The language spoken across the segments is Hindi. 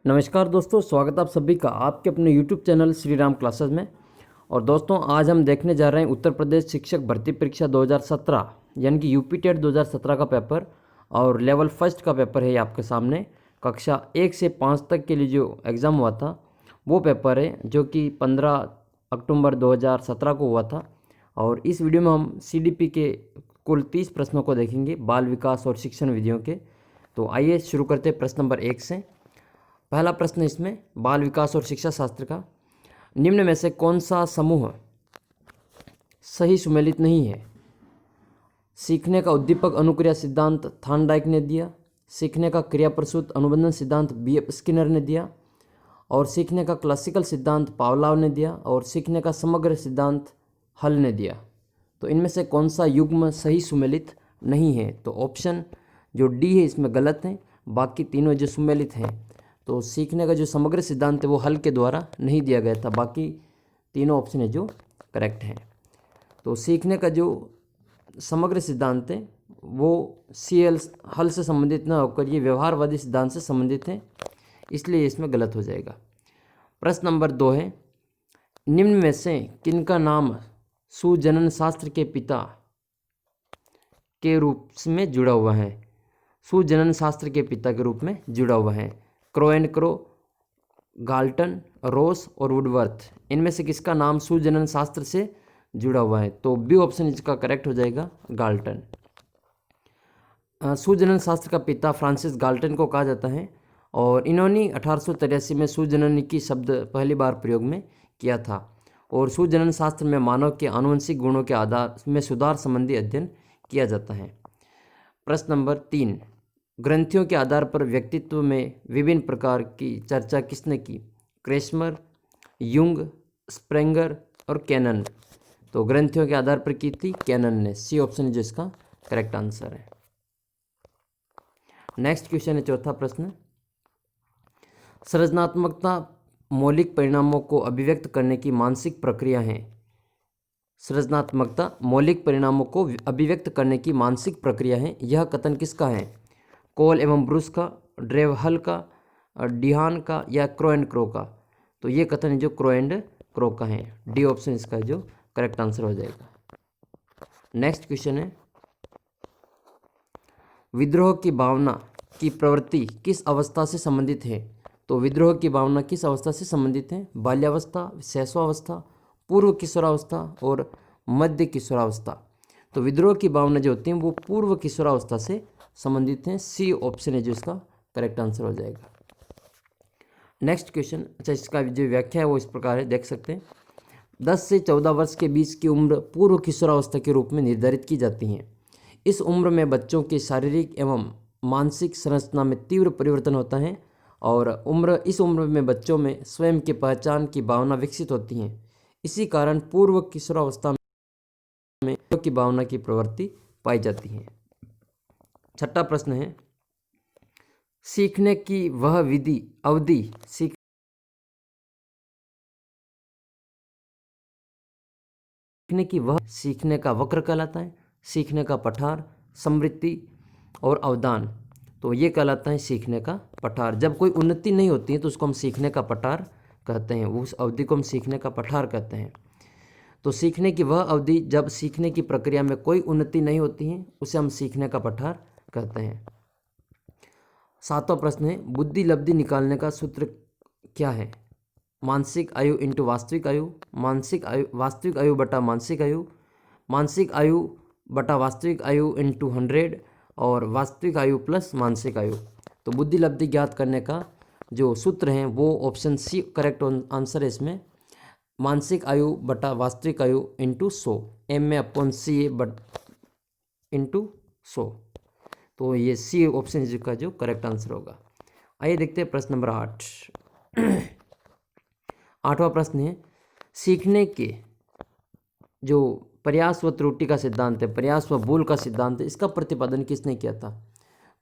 नमस्कार दोस्तों, स्वागत आप सभी का आपके अपने YouTube channel Shri Ram classes में। और दोस्तों, आज हम देखने जा रहे हैं उत्तर प्रदेश शिक्षक भर्ती परीक्षा 2017 यानी कि यूपी टेट 2017 का पेपर और लेवल फर्स्ट का पेपर है। ये आपके सामने कक्षा 1 से 5 तक के लिए जो एग्ज़ाम हुआ था वो पेपर है, जो कि 15 अक्टूबर 2017 को हुआ था। और इस वीडियो में हम CDP के कुल 30 प्रश्नों को देखेंगे, बाल विकास और शिक्षण विधियों के। तो आइए शुरू करते हैं प्रश्न नंबर 1 से। पहला प्रश्न इसमें बाल विकास और शिक्षा शास्त्र का, निम्न में से कौन सा समूह सही सुमेलित नहीं है? सीखने का उद्दीपक अनुक्रिया सिद्धांत थार्नडाइक ने दिया, सीखने का क्रिया प्रसूत अनुबंधन सिद्धांत BF स्किनर ने दिया, और सीखने का क्लासिकल सिद्धांत पावलाव ने दिया, और सीखने का समग्र सिद्धांत हल ने दिया। तो इनमें से कौन सा युग्म सही सुमेलित नहीं है? तो ऑप्शन जो D है इसमें गलत है, बाकी तीनों जो सुमेलित हैं। तो सीखने का जो समग्र सिद्धांत है वो हल के द्वारा नहीं दिया गया था, बाकी तीनों ऑप्शन है जो करेक्ट हैं। तो सीखने का जो समग्र सिद्धांत है वो CL हल से संबंधित न होकर ये व्यवहारवादी सिद्धांत से संबंधित है, इसलिए इसमें गलत हो जाएगा। प्रश्न नंबर 2 है, निम्न में से किनका नाम सुजनन शास्त्र के पिता के रूप में जुड़ा हुआ है? सुजनन शास्त्र के पिता के रूप में जुड़ा हुआ है। क्रो एंड क्रो, गाल्टन, रोस और वुडवर्थ, इनमें से किसका नाम सुजनन शास्त्र से जुड़ा हुआ है? तो बी ऑप्शन इसका करेक्ट हो जाएगा, गाल्टन। सुजनन शास्त्र का पिता फ्रांसिस गाल्टन को कहा जाता है, और इन्होंने 1883 में सुजननिकी शब्द पहली बार प्रयोग में किया था। और सुजनन शास्त्र में मानव के आनुवंशिक गुणों के आधार में सुधार संबंधी अध्ययन किया जाता है। प्रश्न नंबर 3, ग्रंथियों के आधार पर व्यक्तित्व में विभिन्न प्रकार की चर्चा किसने की? क्रेस्मर, युंग, स्प्रेंगर और कैनन। तो ग्रंथियों के आधार पर की थी कैनन ने। सी ऑप्शन जो इसका करेक्ट आंसर है। नेक्स्ट क्वेश्चन है चौथा प्रश्न, सृजनात्मकता मौलिक परिणामों को अभिव्यक्त करने की मानसिक प्रक्रिया है। सृजनात्मकता मौलिक परिणामों को अभिव्यक्त करने की मानसिक प्रक्रिया है, यह कथन किसका है? कोल एवं ब्रूस का, ड्रेवहल का, डिहान का या क्रो एंड क्रो का? तो ये कथन है जो क्रो एंड क्रो का है। डी ऑप्शन इसका जो करेक्ट आंसर हो जाएगा। नेक्स्ट क्वेश्चन है, विद्रोह की भावना की प्रवृत्ति किस अवस्था से संबंधित है? तो विद्रोह की भावना किस अवस्था से संबंधित है? बाल्यावस्था, शैशवावस्था, पूर्व किशोरावस्था और मध्य किशोरावस्था। तो विद्रोह की भावना जो होती है वो पूर्व किशोरावस्था से संबंधित हैं। सी ऑप्शन है जो इसका करेक्ट आंसर हो जाएगा। नेक्स्ट क्वेश्चन, अच्छा इसका जो व्याख्या है वो इस प्रकार है, देख सकते हैं। 10 से 14 वर्ष के बीच की उम्र पूर्व किशोरावस्था के रूप में निर्धारित की जाती है। इस उम्र में बच्चों की शारीरिक एवं मानसिक संरचना में तीव्र परिवर्तन होता है, और इस उम्र में बच्चों में स्वयं की पहचान की भावना विकसित होती है। इसी कारण पूर्व किशोरावस्था में की भावना की प्रवृत्ति पाई जाती है। छठा प्रश्न है, सीखने की वह विधि अवधि सीखने का वक्र कहलाता है, सीखने का पठार, समृद्धि और अवदान। तो ये कहलाता है सीखने का पठार। जब कोई उन्नति नहीं होती है तो उसको हम सीखने का पठार कहते हैं, उस अवधि को हम सीखने का पठार कहते हैं। तो सीखने की वह अवधि जब सीखने की प्रक्रिया में कोई उन्नति नहीं होती है उसे हम सीखने का पठार कहते हैं। सातवां प्रश्न है, बुद्धि लब्धि निकालने का सूत्र क्या है? मानसिक आयु इंटू वास्तविक आयु, वास्तविक आयु बटा मानसिक आयु, मानसिक आयु बटा वास्तविक आयु इंटू 100, और वास्तविक आयु प्लस मानसिक आयु। तो बुद्धि लब्धि ज्ञात करने का जो सूत्र है वो ऑप्शन सी करेक्ट आंसर है इसमें, मानसिक आयु बटा वास्तविक आयु इंटू 100, MA/CA इंटू 100। तो ये सी ऑप्शन का जो करेक्ट आंसर होगा। आइए देखते हैं प्रश्न नंबर 8। आठवां प्रश्न है, सीखने के जो प्रयास व त्रुटि का सिद्धांत है, प्रयास व भूल का सिद्धांत है, इसका प्रतिपादन किसने किया था?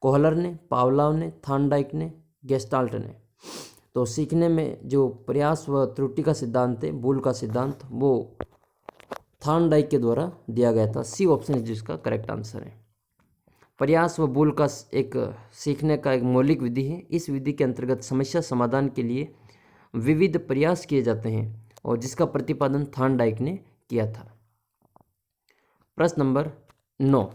कोहलर ने, पावलाव ने, थार्नडाइक ने, गेस्टाल्ट ने। तो सीखने में जो प्रयास व त्रुटि का सिद्धांत है, भूल का सिद्धांत, वो थार्नडाइक के द्वारा दिया गया था। सी ऑप्शन जिसका करेक्ट आंसर है। प्रयास व भूल का एक सीखने का एक मौलिक विधि है। इस विधि के अंतर्गत समस्या समाधान के लिए विविध प्रयास किए जाते हैं और जिसका प्रतिपादन थॉर्नडाइक ने किया था। प्रश्न नंबर 9,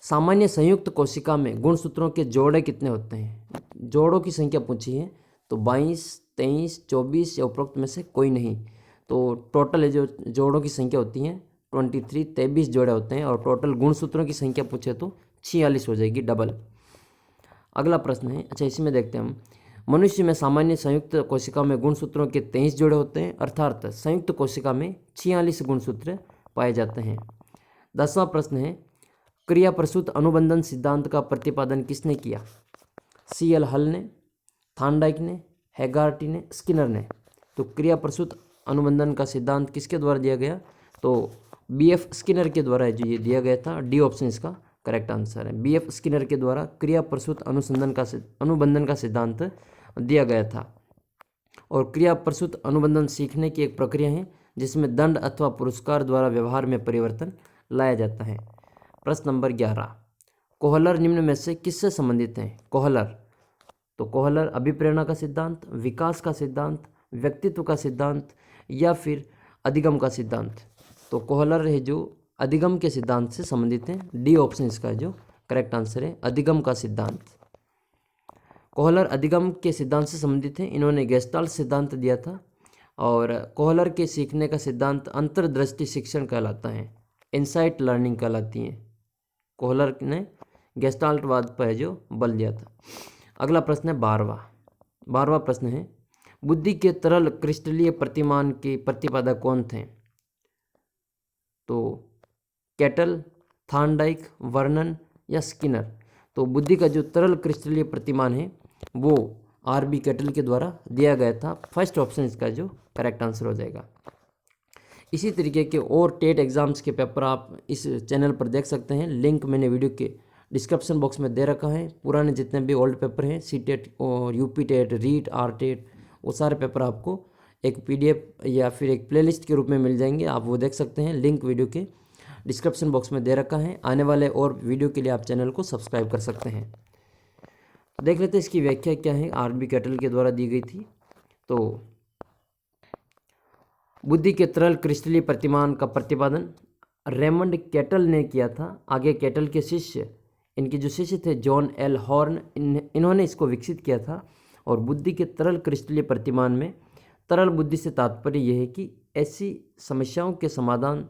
सामान्य संयुक्त कोशिका में गुणसूत्रों के जोड़े कितने होते हैं? जोड़ों की संख्या पूछी है, तो 22, 23, 24 या उपरोक्त में से कोई नहीं। तो टोटल है जो जोड़ों की संख्या होती है 23, 23 जोड़े होते हैं और टोटल गुणसूत्रों की संख्या पूछे तो 46 हो जाएगी, डबल। अगला प्रश्न है, अच्छा इसमें देखते हैं हम, मनुष्य में सामान्य संयुक्त कोशिका में गुणसूत्रों के 23 जोड़े होते हैं, अर्थात संयुक्त कोशिका में 46 गुणसूत्र पाए जाते हैं। 10वां प्रश्न है, क्रिया प्रसूत अनुबंधन सिद्धांत का प्रतिपादन किसने किया? CL हल ने, थॉर्नडाइक ने, हेगार्टी ने, स्किनर ने। तो क्रिया प्रसूत अनुबंधन का सिद्धांत किसके द्वारा दिया गया? तो BF स्किनर के द्वारा जो ये दिया गया था। डी ऑप्शन इसका करेक्ट आंसर है। BF स्किनर के द्वारा क्रिया प्रसूत अनुबंधन का सिद्धांत दिया गया था। और क्रिया प्रसूत अनुबंधन सीखने की एक प्रक्रिया है जिसमें दंड अथवा पुरस्कार द्वारा व्यवहार में परिवर्तन लाया जाता है। प्रश्न नंबर 11, कोहलर निम्न में से किससे संबंधित हैं? कोहलर, तो कोहलर अभिप्रेरणा का सिद्धांत, विकास का सिद्धांत, व्यक्तित्व का सिद्धांत या फिर अधिगम का सिद्धांत? तो कोहलर है जो अधिगम के सिद्धांत से संबंधित हैं। डी ऑप्शन इसका जो करेक्ट आंसर है, अधिगम का सिद्धांत। कोहलर अधिगम के सिद्धांत से संबंधित हैं। इन्होंने गेस्टाल्ट सिद्धांत दिया था और कोहलर के सीखने का सिद्धांत अंतर्दृष्टि शिक्षण कहलाता है, इंसाइट लर्निंग कहलाती है। कोहलर ने गेस्टाल्टवाद पर जो बल दिया था। अगला प्रश्न है 12वां प्रश्न है, बुद्धि के तरल क्रिस्टलीय प्रतिमान के प्रतिपादक कौन थे? तो कैटल, थॉर्नडाइक, वर्नन या स्किनर? तो बुद्धि का जो तरल क्रिस्टलीय प्रतिमान है वो RB कैटल के द्वारा दिया गया था। फर्स्ट ऑप्शन इसका जो करेक्ट आंसर हो जाएगा। इसी तरीके के और टेट एग्जाम्स के पेपर आप इस चैनल पर देख सकते हैं। लिंक मैंने वीडियो के डिस्क्रिप्शन बॉक्स में दे रखा है। पुराने जितने भी ओल्ड पेपर हैं, CTET और UP टेट, रीट, RTET, वो सारे पेपर आपको एक PDF या फिर एक प्लेलिस्ट के रूप में मिल जाएंगे, आप वो देख सकते हैं। लिंक वीडियो के डिस्क्रिप्शन बॉक्स में दे रखा है। आने वाले और वीडियो के लिए आप चैनल को सब्सक्राइब कर सकते हैं। देख लेते हैं इसकी व्याख्या क्या है, RB कैटल के द्वारा दी गई थी। तो बुद्धि के तरल क्रिस्टलीय प्रतिमान का प्रतिपादन रेमंड कैटल ने किया था। आगे कैटल के शिष्य, इनके जो शिष्य थे जॉन एल हॉर्न, इन्होंने इसको विकसित किया था। और बुद्धि के तरल क्रिस्टलीय प्रतिमान में तरल बुद्धि से तात्पर्य यह है कि ऐसी समस्याओं के समाधान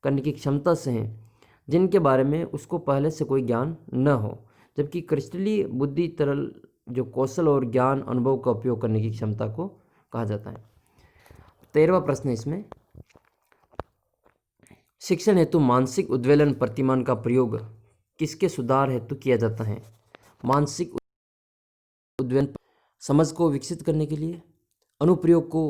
करने की क्षमता से हैं जिनके बारे में उसको पहले से कोई ज्ञान न हो, जबकि क्रिस्टलीय बुद्धि तरल जो कौशल और ज्ञान अनुभव का उपयोग करने की क्षमता को कहा जाता है। 13वां प्रश्न है इसमें, शिक्षण हेतु मानसिक उद्वेलन प्रतिमान का प्रयोग किसके सुधार हेतु किया जाता है? मानसिक उद्वेलन समझ को विकसित करने के लिए, अनुप्रयोग को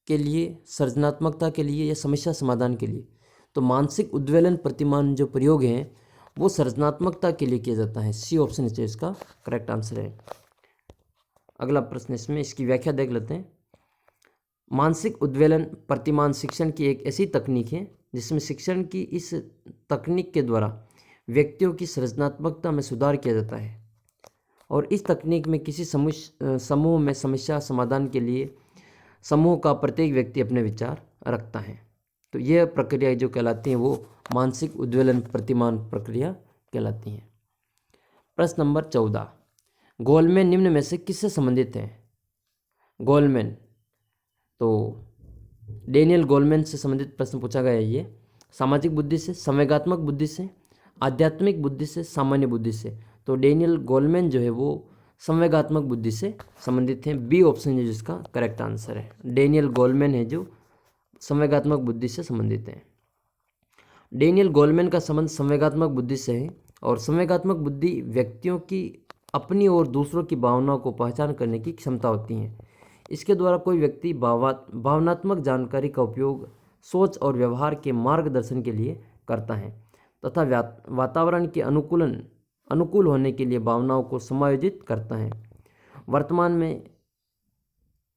के लिए, सृजनात्मकता के लिए या समस्या समाधान के लिए? तो मानसिक उद्वेलन प्रतिमान जो प्रयोग हैं वो सृजनात्मकता के लिए किया जाता है। C ऑप्शन इसका करेक्ट आंसर है। अगला प्रश्न इसमें इसकी व्याख्या देख लेते हैं। मानसिक उद्वेलन प्रतिमान शिक्षण की एक ऐसी तकनीक है जिसमें शिक्षण की इस तकनीक के द्वारा व्यक्तियों की सृजनात्मकता में सुधार किया जाता है और इस तकनीक में किसी समूह में समस्या समाधान के लिए समूह का प्रत्येक व्यक्ति अपने विचार रखता है। तो यह प्रक्रिया जो कहलाती है वो मानसिक उद्वेलन प्रतिमान प्रक्रिया कहलाती है। प्रश्न नंबर 14, गोलमैन निम्न में से किससे संबंधित है? गोलमैन, तो डेनियल गोलमैन से संबंधित प्रश्न पूछा गया है। ये सामाजिक बुद्धि से, संवेगात्मक बुद्धि से, आध्यात्मिक बुद्धि से, सामान्य बुद्धि से? तो डेनियल गोलमैन जो है वो संवेगात्मक बुद्धि से संबंधित हैं। B ऑप्शन है जिसका करेक्ट आंसर है। डेनियल गोलमैन है जो संवेगात्मक बुद्धि से संबंधित हैं। डेनियल गोलमैन का संबंध संवेगात्मक बुद्धि से है और संवेगात्मक बुद्धि व्यक्तियों की अपनी और दूसरों की भावनाओं को पहचान करने की क्षमता होती है। इसके द्वारा कोई व्यक्ति भावनात्मक जानकारी का उपयोग सोच और व्यवहार के मार्गदर्शन के लिए करता है तथा वातावरण के अनुकूल होने के लिए भावनाओं को समायोजित करता है। वर्तमान में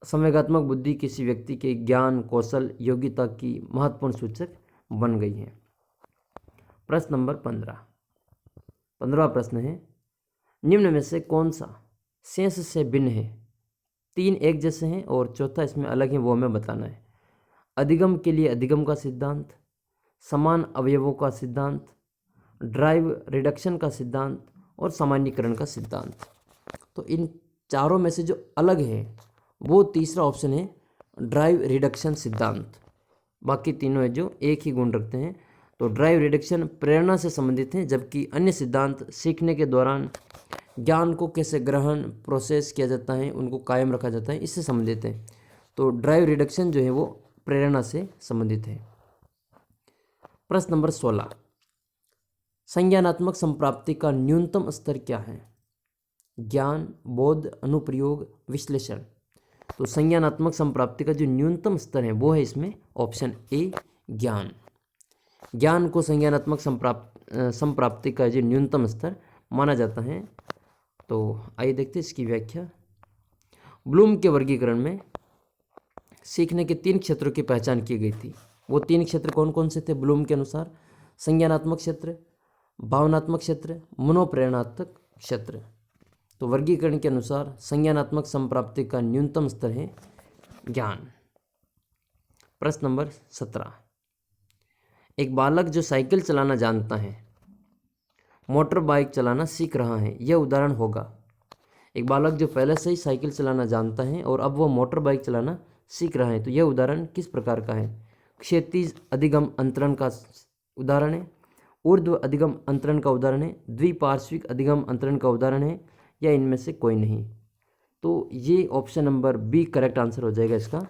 संवेगात्मक बुद्धि किसी व्यक्ति के ज्ञान, कौशल, योग्यता की महत्वपूर्ण सूचक बन गई है। प्रश्न नंबर 15, 15वां प्रश्न है, निम्न में से कौन सा शेष से भिन्न है? 3 एक जैसे हैं और चौथा इसमें अलग है, वो हमें बताना है। अधिगम के लिए अधिगम का सिद्धांत, समान अवयवों का सिद्धांत, ड्राइव रिडक्शन का सिद्धांत और सामान्यीकरण का सिद्धांत। तो इन चारों में से जो अलग है वो तीसरा ऑप्शन है, ड्राइव रिडक्शन सिद्धांत। बाकी तीनों है जो एक ही गुण रखते हैं। तो ड्राइव रिडक्शन प्रेरणा से संबंधित है, जबकि अन्य सिद्धांत सीखने के दौरान ज्ञान को कैसे ग्रहण प्रोसेस किया जाता है, उनको कायम रखा जाता है, इससे संबंधित है। तो ड्राइव रिडक्शन जो है वो प्रेरणा से संबंधित है। प्रश्न नंबर 16, संज्ञानात्मक संप्राप्ति का न्यूनतम स्तर क्या है? ज्ञान, बोध, अनुप्रयोग, विश्लेषण। तो संज्ञानात्मक संप्राप्ति का जो न्यूनतम स्तर है वो है इसमें ऑप्शन ए, ज्ञान। ज्ञान को संज्ञानात्मक संप्राप्ति का जो न्यूनतम स्तर माना जाता है। तो आइए देखते हैं इसकी व्याख्या। ब्लूम के वर्गीकरण में सीखने के 3 क्षेत्रों की पहचान की गई थी। वो 3 क्षेत्र कौन कौन से थे ब्लूम के अनुसार? संज्ञानात्मक क्षेत्र, भावनात्मक क्षेत्र, मनोप्रेरणात्मक क्षेत्र। तो वर्गीकरण के अनुसार संज्ञानात्मक संप्राप्ति का न्यूनतम स्तर है ज्ञान। प्रश्न नंबर 17, एक बालक जो साइकिल चलाना जानता है, मोटर बाइक चलाना सीख रहा है, यह उदाहरण होगा। एक बालक जो पहले से ही साइकिल चलाना जानता है और अब वो मोटर बाइक चलाना सीख रहा है, तो यह उदाहरण किस प्रकार का है? क्षैतिज अधिगम अंतरण का उदाहरण है, ऊर्ध्व अधिगम अंतरण का उदाहरण है, द्विपार्श्विक अधिगम अंतरण का उदाहरण है, या इनमें से कोई नहीं? तो ये option number B correct answer हो जाएगा इसका।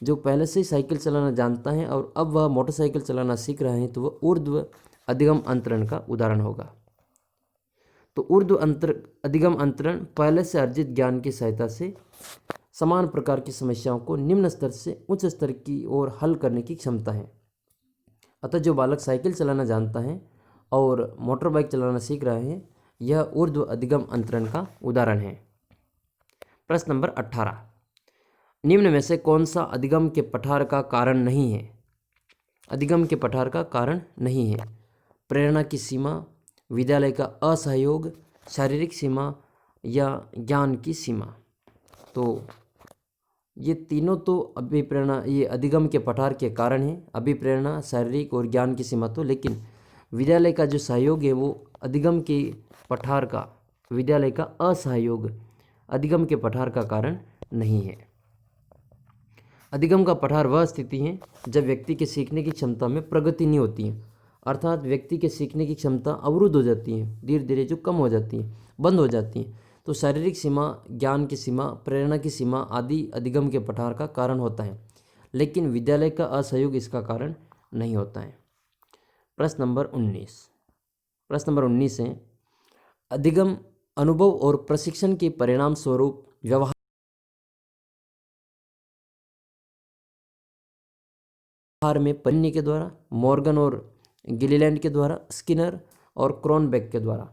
जो पहले से ही साइकिल चलाना जानता है और अब वह मोटरसाइकिल चलाना सीख रहा है, तो वह ऊर्ध्व अधिगम अंतरण का उदाहरण होगा। तो ऊर्ध्व अधिगम अंतरण पहले से अर्जित ज्ञान की सहायता से समान प्रकार की समस्याओं को निम्न स्तर से उच्च स्तर की ओर हल करने की क्षमता है। अतः जो बालक साइकिल चलाना जानता है और मोटर बाइक चलाना सीख रहा है, यह ऊर्ध्व अधिगम अंतरण का उदाहरण है। प्रश्न नंबर 18, निम्न में से कौन सा अधिगम के पठार का कारण नहीं है? अधिगम के पठार का कारण नहीं है। प्रेरणा की सीमा, विद्यालय का असहयोग, शारीरिक सीमा या ज्ञान की सीमा। तो ये तीनों तो अभिप्रेरणा, ये अधिगम के पठार के कारण है। अभिप्रेरणा, शारीरिक और ज्ञान की सीमा तो, लेकिन विद्यालय का जो सहयोग है वो अधिगम के पठार का, विद्यालय का असहयोग अधिगम के पठार का कारण नहीं है। अधिगम का पठार वह स्थिति है जब व्यक्ति के सीखने की क्षमता में प्रगति नहीं होती है, अर्थात व्यक्ति के सीखने की क्षमता अवरुद्ध हो जाती है, धीरे धीरे जो कम हो जाती है, बंद हो जाती है। तो शारीरिक सीमा, ज्ञान की सीमा, प्रेरणा की सीमा आदि अधिगम के पठार का कारण होता है, लेकिन विद्यालय का असहयोग इसका कारण नहीं होता है। प्रश्न नंबर 19 है, अधिगम अनुभव और प्रशिक्षण के परिणाम स्वरूप व्यवहार में पन्नी के द्वारा, मॉर्गन और गिलीलैंड के द्वारा, स्किनर और क्रोनबेक के द्वारा।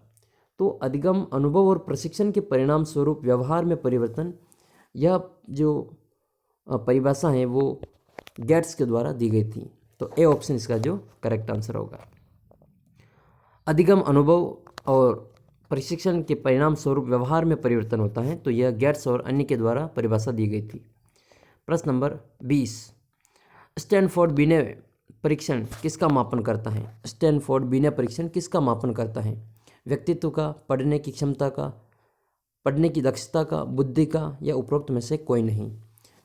तो अधिगम अनुभव और प्रशिक्षण के परिणाम स्वरूप व्यवहार में परिवर्तन, यह जो परिभाषा है वो गेट्स के द्वारा दी गई थी। तो ए ऑप्शन इसका जो करेक्ट आंसर होगा। अधिगम अनुभव और प्रशिक्षण के परिणाम स्वरूप व्यवहार में परिवर्तन होता है, तो यह गेट्स और अन्य के द्वारा परिभाषा दी गई थी। प्रश्न नंबर 20, स्टैनफोर्ड बिने परीक्षण किसका मापन करता है? स्टैनफोर्ड बिने परीक्षण किसका मापन करता है? व्यक्तित्व का, पढ़ने की क्षमता का, पढ़ने की दक्षता का, बुद्धि का, या उपरोक्त में से कोई नहीं?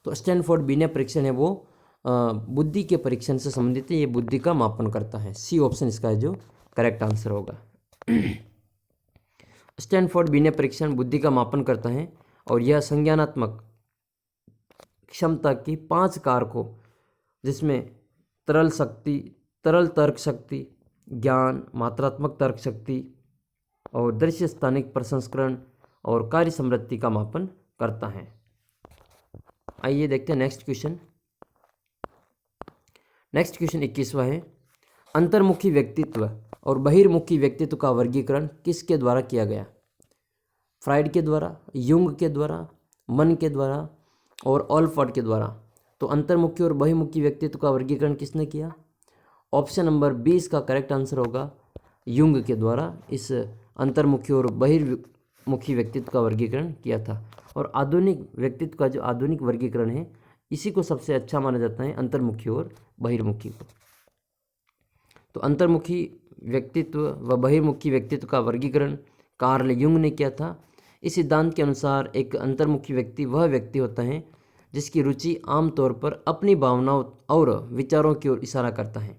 तो स्टैनफोर्ड बिने परीक्षण है वो बुद्धि के परीक्षण से संबंधित है, ये बुद्धि का मापन करता है। सी ऑप्शन इसका है जो करेक्ट आंसर होगा। स्टैनफोर्ड बिने परीक्षण बुद्धि का मापन करता है और यह संज्ञानात्मक क्षमता की 5 कारकों, जिसमें तरल शक्ति, तरल तर्क शक्ति, ज्ञान, मात्रात्मक तर्क शक्ति और दृश्य स्थानिक प्रसंस्करण और कार्य समृद्धि का मापन करता है। आइए देखते हैं नेक्स्ट क्वेश्चन। नेक्स्ट क्वेश्चन 21वां है, अंतर्मुखी व्यक्तित्व और बहिर्मुखी व्यक्तित्व का वर्गीकरण किसके द्वारा किया गया? फ्राइड के द्वारा, युंग के द्वारा, मन के द्वारा और ऑलफोर्ड के द्वारा। तो अंतर्मुखी और बहिर्मुखी व्यक्तित्व का वर्गीकरण किसने किया? ऑप्शन नंबर 20 का करेक्ट आंसर होगा युंग के द्वारा इस अंतर्मुखी और बहिर्मुखी व्यक्तित्व का वर्गीकरण किया था। और आधुनिक व्यक्तित्व का जो आधुनिक वर्गीकरण है इसी को सबसे अच्छा माना जाता है, अंतर्मुखी और बहिर्मुखी को। तो अंतर्मुखी व्यक्तित्व व बहिर्मुखी व्यक्तित्व का वर्गीकरण कार्ल युंग ने किया था। इस सिद्धांत के अनुसार एक अंतर्मुखी व्यक्ति वह व्यक्ति होता है जिसकी रुचि आमतौर पर अपनी भावनाओं और विचारों की ओर इशारा करता है।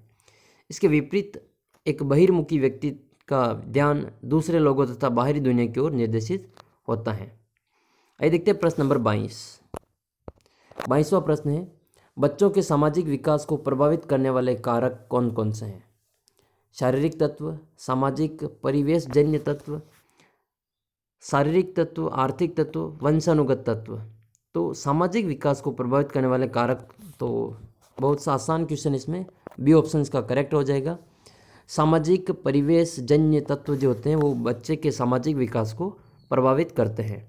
इसके विपरीत एक बहिर्मुखी व्यक्ति का ध्यान दूसरे लोगों तथा बाहरी दुनिया की ओर निर्देशित होता है। आइए देखते हैं प्रश्न नंबर 22वां प्रश्न है, बच्चों के सामाजिक विकास को प्रभावित करने वाले कारक कौन कौन से हैं? शारीरिक तत्व, सामाजिक परिवेशजन्य तत्व, शारीरिक तत्व, आर्थिक तत्व, वंशानुगत तत्व। तो सामाजिक विकास को प्रभावित करने वाले कारक, तो बहुत सा आसान क्वेश्चन, इसमें बी ऑप्शन का करेक्ट हो जाएगा। सामाजिक परिवेशजन्य तत्व जो होते हैं वो बच्चे के सामाजिक विकास को प्रभावित करते हैं।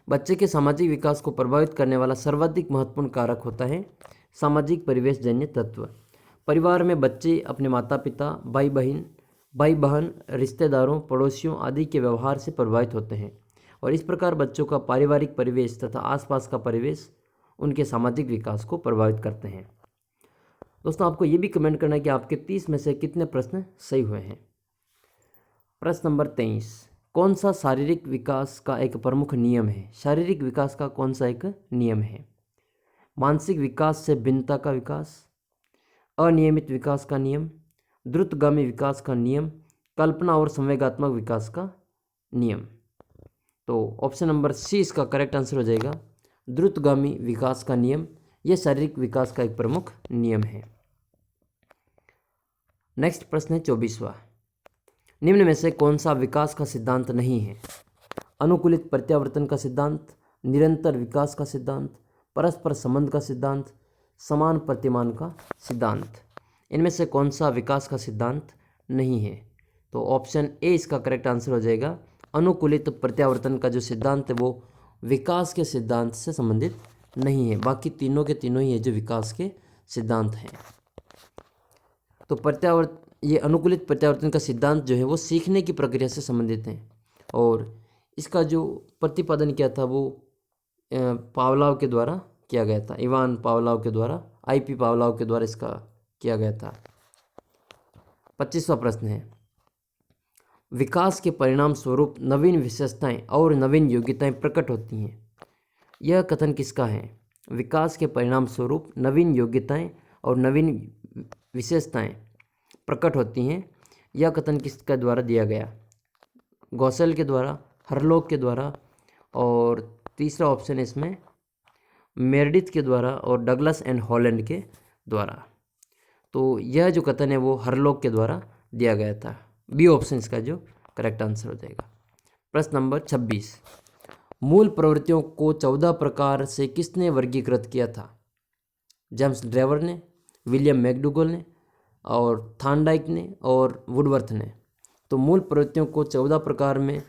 बच्चे के सामाजिक विकास को प्रभावित करने वाला सर्वाधिक महत्वपूर्ण कारक होता है सामाजिक परिवेशजन्य तत्व। परिवार में बच्चे अपने माता पिता, भाई बहन, रिश्तेदारों, पड़ोसियों आदि के व्यवहार से प्रभावित होते हैं और इस प्रकार बच्चों का पारिवारिक परिवेश तथा आसपास का परिवेश उनके सामाजिक विकास को प्रभावित करते हैं। दोस्तों, आपको ये भी कमेंट करना है कि आपके 30 में से कितने प्रश्न सही हुए हैं। प्रश्न नंबर 23, कौन सा शारीरिक विकास का एक प्रमुख नियम है? शारीरिक विकास का कौन सा एक नियम है? मानसिक विकास से भिन्नता का विकास, अनियमित विकास का नियम, द्रुतगामी विकास का नियम, कल्पना और संवेगात्मक विकास का नियम। तो ऑप्शन नंबर सी इसका करेक्ट आंसर हो जाएगा, द्रुतगामी विकास का नियम। यह शारीरिक विकास का एक प्रमुख नियम है। नेक्स्ट प्रश्न है 24वां, निम्न में से कौन सा विकास का सिद्धांत नहीं है? अनुकूलित प्रत्यावर्तन का सिद्धांत, निरंतर विकास का सिद्धांत, परस्पर संबंध का सिद्धांत, समान प्रतिमान का सिद्धांत। इनमें से कौन सा विकास का सिद्धांत नहीं है? तो ऑप्शन ए इसका करेक्ट आंसर हो जाएगा। अनुकूलित प्रत्यावर्तन का जो सिद्धांत है वो विकास के सिद्धांत से संबंधित नहीं है, बाकी तीनों के तीनों ही है जो विकास के सिद्धांत हैं। तो ये अनुकूलित प्रत्यावर्तन का सिद्धांत जो है वो सीखने की प्रक्रिया से संबंधित है और इसका जो प्रतिपादन किया था वो पावलोव के द्वारा किया गया था, इवान पावलोव के द्वारा, आईपी पावलोव के द्वारा इसका किया गया था। 25वां प्रश्न है, विकास के परिणाम स्वरूप नवीन विशेषताएं और नवीन योग्यताएं प्रकट होती हैं। यह कथन किसका है? विकास के परिणाम स्वरूप नवीन योग्यताएं और नवीन विशेषताएं प्रकट होती हैं। यह कथन किसके द्वारा दिया गया? गॉसेल के द्वारा, हरलॉक के द्वारा और तीसरा ऑप्शन इसमें मेरेडिथ के द्वारा और डगलस एंड हॉलैंड के द्वारा। तो यह जो कथन है वो हरलॉक के द्वारा दिया गया था। बी ऑप्शन इसका जो करेक्ट आंसर हो जाएगा। प्रश्न नंबर 26, मूल प्रवृत्तियों को 14 प्रकार से किसने वर्गीकृत किया था? जेम्स ड्रेवर ने, विलियम मैकडूगल ने और थॉर्नडाइक ने और वुडवर्थ ने। तो मूल प्रवृत्तियों को 14 प्रकार में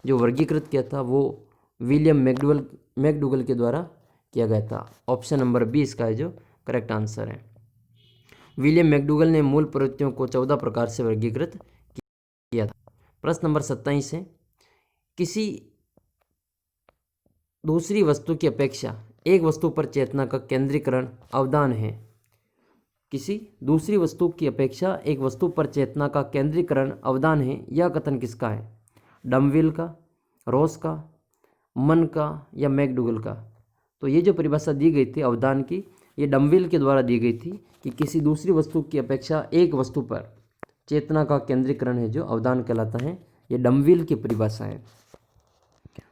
जो वर्गीकृत किया था वो विलियम मैकडूगल के द्वारा किया गया था। ऑप्शन नंबर बी इसका जो करेक्ट आंसर है। विलियम मैकडूगल ने मूल प्रवृत्तियों को 14 प्रकार से वर्गीकृत किया था। प्रश्न नंबर 27 है, किसी दूसरी वस्तु की अपेक्षा एक वस्तु पर चेतना का केंद्रीकरण अवदान है। किसी दूसरी वस्तु की अपेक्षा एक वस्तु पर चेतना का केंद्रीकरण अवदान है, यह कथन किसका है? डमविल का, रोस का, मन का या मैकडूगल का? तो ये जो परिभाषा दी गई थी अवदान की, ये डमविल के द्वारा दी गई थी कि किसी दूसरी वस्तु की अपेक्षा एक वस्तु पर चेतना का केंद्रीकरण है जो अवदान कहलाता है। ये डमविल की परिभाषा है।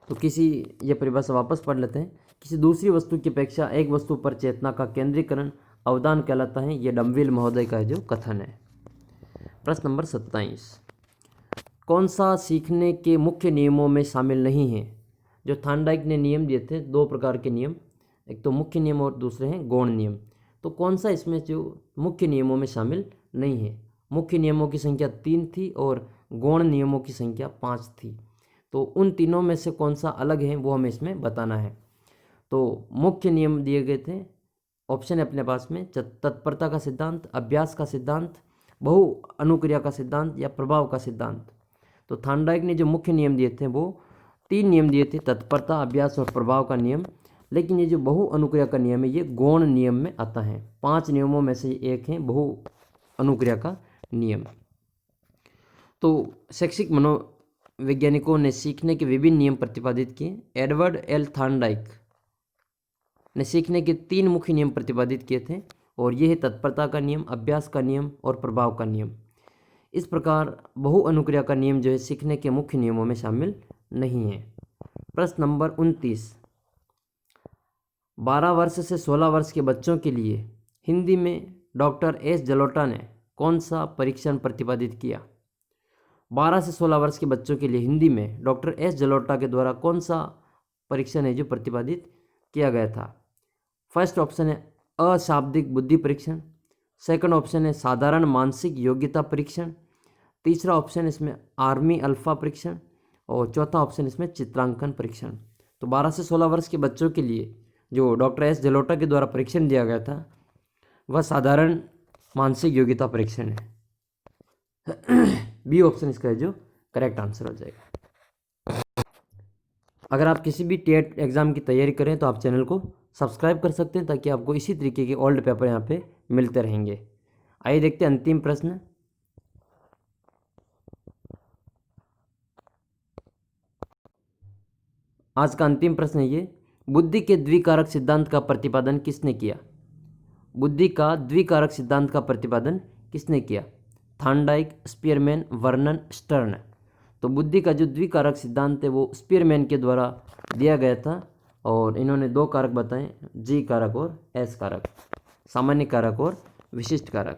तो ये परिभाषा वापस पढ़ लेते हैं। किसी दूसरी वस्तु की अपेक्षा एक वस्तु पर चेतना का केंद्रीकरण अवदान कहलाता है। ये डमविल महोदय का जो कथन है। प्रश्न नंबर 27, कौन सा सीखने के मुख्य नियमों में शामिल नहीं है? जो थॉर्नडाइक ने नियम दिए थे, 2 प्रकार के नियम, एक तो मुख्य नियम और दूसरे हैं गौण नियम। तो कौन सा इसमें जो मुख्य नियमों में शामिल नहीं है? मुख्य नियमों की संख्या 3 थी और गौण नियमों की संख्या 5 थी। तो उन तीनों में से कौन सा अलग है वो हमें इसमें बताना है। तो मुख्य नियम दिए गए थे, ऑप्शन है अपने पास में, तत्परता का सिद्धांत, अभ्यास का सिद्धांत, बहु अनुक्रिया का सिद्धांत या प्रभाव का सिद्धांत। तो थार्नडाइक ने जो मुख्य नियम दिए थे वो 3 नियम दिए थे, तत्परता, अभ्यास और प्रभाव का नियम। लेकिन ये जो बहु अनुक्रिया का नियम है ये गौण नियम में आता है। 5 नियमों में से एक है बहु अनुक्रिया का नियम। तो शैक्षिक मनोवैज्ञानिकों ने सीखने के विभिन्न नियम प्रतिपादित किए। एडवर्ड एल थार्नडाइक ने सीखने के 3 मुख्य नियम प्रतिपादित किए थे, और ये है तत्परता का नियम, अभ्यास का नियम और प्रभाव का नियम। इस प्रकार बहु अनुक्रिया का नियम जो है सीखने के मुख्य नियमों में शामिल नहीं है। प्रश्न नंबर 29, 12 वर्ष से 16 वर्ष के बच्चों के लिए हिंदी में डॉक्टर एस जलोटा ने कौन सा परीक्षण प्रतिपादित किया? 12 से 16 वर्ष के बच्चों के लिए हिंदी में डॉक्टर एस जलोटा के द्वारा कौन सा परीक्षण है जो प्रतिपादित किया गया था? फर्स्ट ऑप्शन है अशाब्दिक बुद्धि परीक्षण, सेकंड ऑप्शन है साधारण मानसिक योग्यता परीक्षण, तीसरा ऑप्शन इसमें आर्मी अल्फा परीक्षण, और चौथा ऑप्शन इसमें चित्रांकन परीक्षण। तो 12 से 16 वर्ष के बच्चों के लिए जो डॉक्टर एस जलोटा के द्वारा परीक्षण दिया गया था वह साधारण मानसिक योग्यता परीक्षण है। बी ऑप्शन इसका है जो करेक्ट आंसर हो जाएगा। अगर आप किसी भी टेट एग्ज़ाम की तैयारी करें तो आप चैनल को सब्सक्राइब कर सकते हैं, ताकि आपको इसी तरीके के ओल्ड पेपर यहाँ पे मिलते रहेंगे। आइए देखते हैं अंतिम प्रश्न। आज का अंतिम प्रश्न है ये, बुद्धि के द्विकारक सिद्धांत का प्रतिपादन किसने किया? बुद्धि का द्विकारक सिद्धांत का प्रतिपादन किसने किया? Thorndike, Spearman, Vernon, stern. तो बुद्धि का जो द्विकारक सिद्धांत है वो स्पीयरमैन के द्वारा दिया गया था, और इन्होंने 2 कारक बताए, जी कारक और एस कारक, सामान्य कारक और विशिष्ट कारक।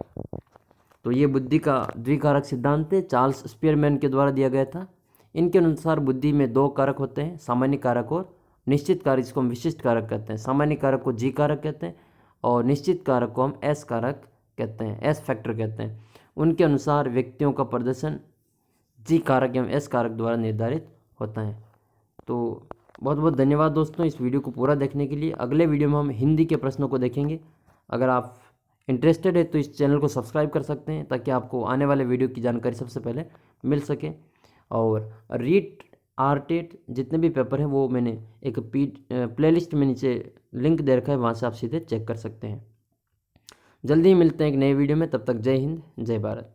तो ये बुद्धि का द्विकारक सिद्धांत है, चार्ल्स स्पीयरमैन के द्वारा दिया गया था। इनके अनुसार बुद्धि में 2 कारक होते हैं, सामान्य कारक और निश्चित कारक, जिसको हम विशिष्ट कारक कहते हैं। सामान्य कारक को जी कारक कहते हैं और निश्चित कारक को हम एस कारक कहते हैं, एस फैक्टर कहते हैं। उनके अनुसार व्यक्तियों का प्रदर्शन जी कारक एवं एस कारक द्वारा निर्धारित होता है। तो बहुत बहुत धन्यवाद दोस्तों इस वीडियो को पूरा देखने के लिए। अगले वीडियो में हम हिंदी के प्रश्नों को देखेंगे। अगर आप इंटरेस्टेड है तो इस चैनल को सब्सक्राइब कर सकते हैं, ताकि आपको आने वाले वीडियो की जानकारी सबसे पहले मिल सके। और रीट आरटेट जितने भी पेपर हैं वो मैंने एक प्लेलिस्ट में नीचे लिंक दे रखा है, वहाँ से आप सीधे चेक कर सकते हैं। जल्दी ही मिलते हैं एक नए वीडियो में, तब तक जय हिंद, जय भारत।